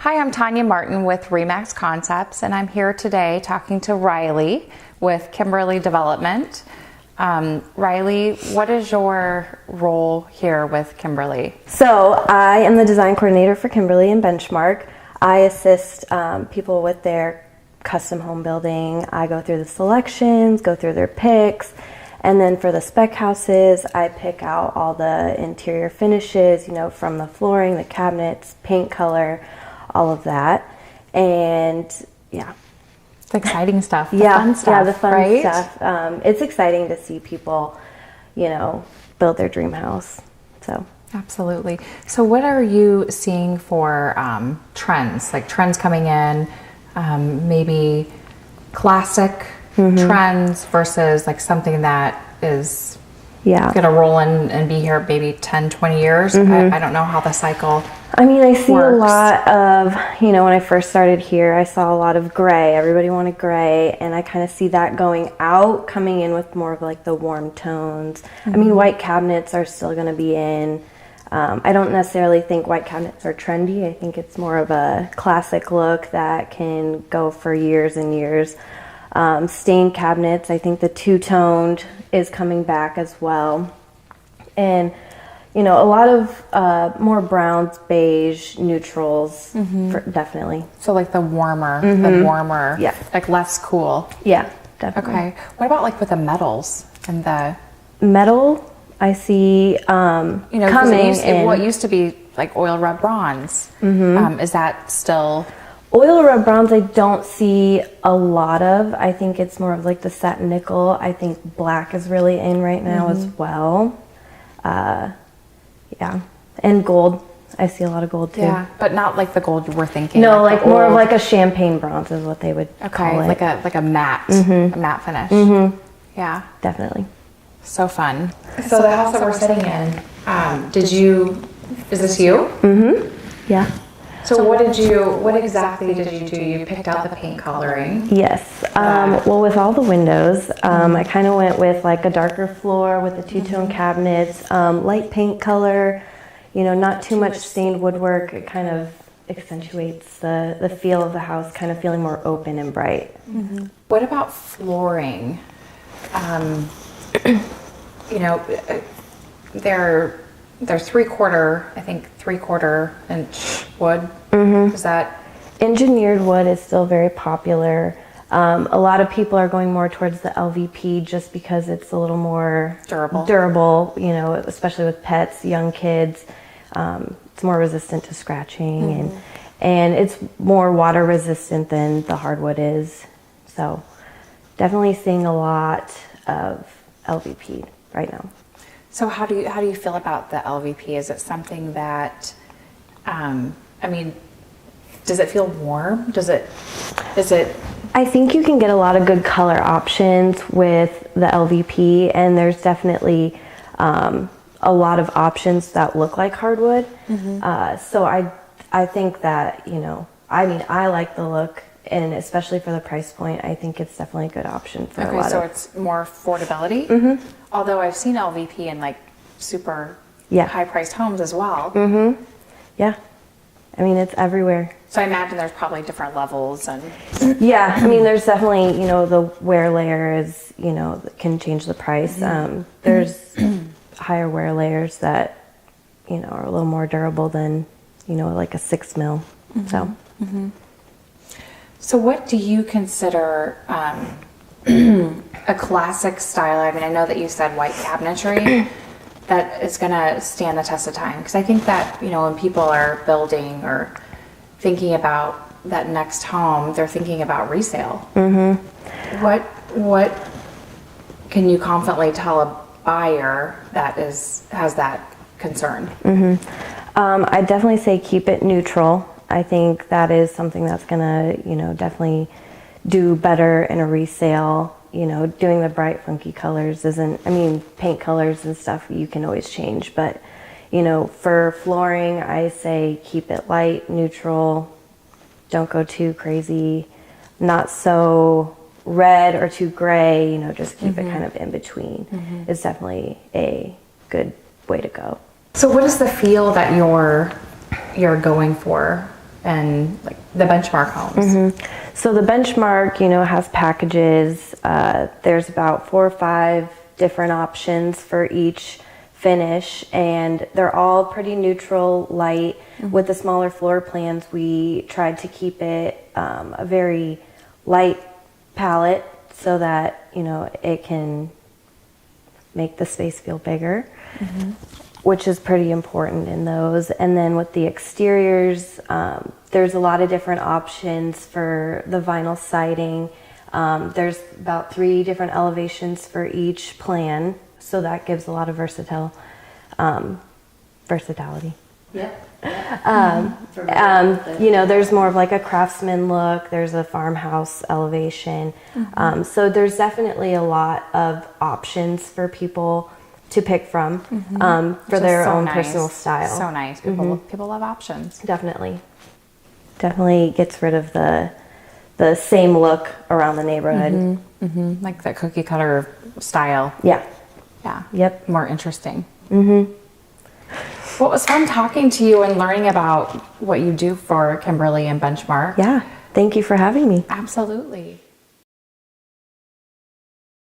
Hi, I'm Tanya Martin with Remax Concepts, and I'm here today talking to Rylee with Kimberley Development. Rylee, what is your role here with Kimberley? So I am the design coordinator for Kimberley and Benchmark. I assist people with their custom home building. I go through the selections, go through their picks, and then for the spec houses, I pick out all the interior finishes, from the flooring, the cabinets, paint color, all of that. And yeah. It's exciting stuff. Fun stuff. Yeah, the fun right? stuff. It's exciting to see people, build their dream house. So. Absolutely. So what are you seeing for trends, like trends coming in, maybe classic trends versus like something that is going to roll in and be here maybe 10, 20 years? I don't know how the cycle I see works. a lot of, when I first started here, I saw a lot of gray. Everybody wanted gray, and I kind of see that going out, coming in with more of like the warm tones. White cabinets are still going to be in. I don't necessarily think white cabinets are trendy. I think it's more of a classic look that can go for years and years. Stained cabinets, I think the two-toned is coming back as well. And, a lot of more browns, beige, neutrals, definitely. So like the warmer, yeah, like less cool. Yeah, definitely. Okay. What about like with the metals and the... Metal, I see coming in. What used to be like oil rub bronze, is that still... Oil rub bronze I don't see a lot of. I think it's more of like the satin nickel. I think black is really in right now as well. Yeah, and gold. I see a lot of gold too. Yeah, but not like the gold you were thinking. No, like more of like a champagne bronze is what they would call it. Like a matte, a matte finish. Yeah, definitely. So fun. So the house that we're sitting in, is this you? Yeah. So what exactly did you do? You picked out the paint coloring. Yes. Well, with all the windows, I kind of went with like a darker floor with the two-tone cabinets, light paint color, not too much stained woodwork. It kind of accentuates the feel of the house, kind of feeling more open and bright. What about flooring? They're three-quarter inch wood. Is that... Engineered wood is still very popular. A lot of people are going more towards the LVP just because it's a little more durable, especially with pets, young kids. It's more resistant to scratching and it's more water resistant than the hardwood is. So definitely seeing a lot of LVP right now. So how do you feel about the LVP? Is it something that, does it feel warm? Is it? I think you can get a lot of good color options with the LVP, and there's definitely a lot of options that look like hardwood. So I think that, I like the look, and especially for the price point, I think it's definitely a good option for a lot of... Okay, so it's more affordability? Although I've seen LVP in like super high-priced homes as well. Yeah. It's everywhere. So I imagine there's probably different levels and... Yeah, there's definitely, the wear layer is, can change the price. There's higher wear layers that, are a little more durable than, like a 6 mil. So what do you consider a classic style? I know that you said white cabinetry that is going to stand the test of time, because I think that when people are building or thinking about that next home, they're thinking about resale. What can you confidently tell a buyer that has that concern? I definitely say keep it neutral. I think that is something that's gonna, definitely do better in a resale. Doing the bright, funky colors isn't, paint colors and stuff you can always change. But, for flooring, I say keep it light, neutral. Don't go too crazy. Not so red or too gray, just keep it kind of in between. It's definitely a good way to go. So what is the feel that you're going for and like the benchmark homes? So the benchmark, has packages. There's about 4 or 5 different options for each finish, and they're all pretty neutral, light. With the smaller floor plans, we tried to keep it a very light palette so that, it can make the space feel bigger, which is pretty important in those. And then with the exteriors, there's a lot of different options for the vinyl siding. There's about 3 different elevations for each plan, so that gives a lot of versatility. Yep. There's more of like a craftsman look. There's a farmhouse elevation. So there's definitely a lot of options for people to pick from for their own personal style. So nice. People love options. Definitely gets rid of the same look around the neighborhood. Like that cookie cutter style. Yeah. Yep. More interesting. Well, it was fun talking to you and learning about what you do for Kimberley and Benchmark. Yeah. Thank you for having me. Absolutely.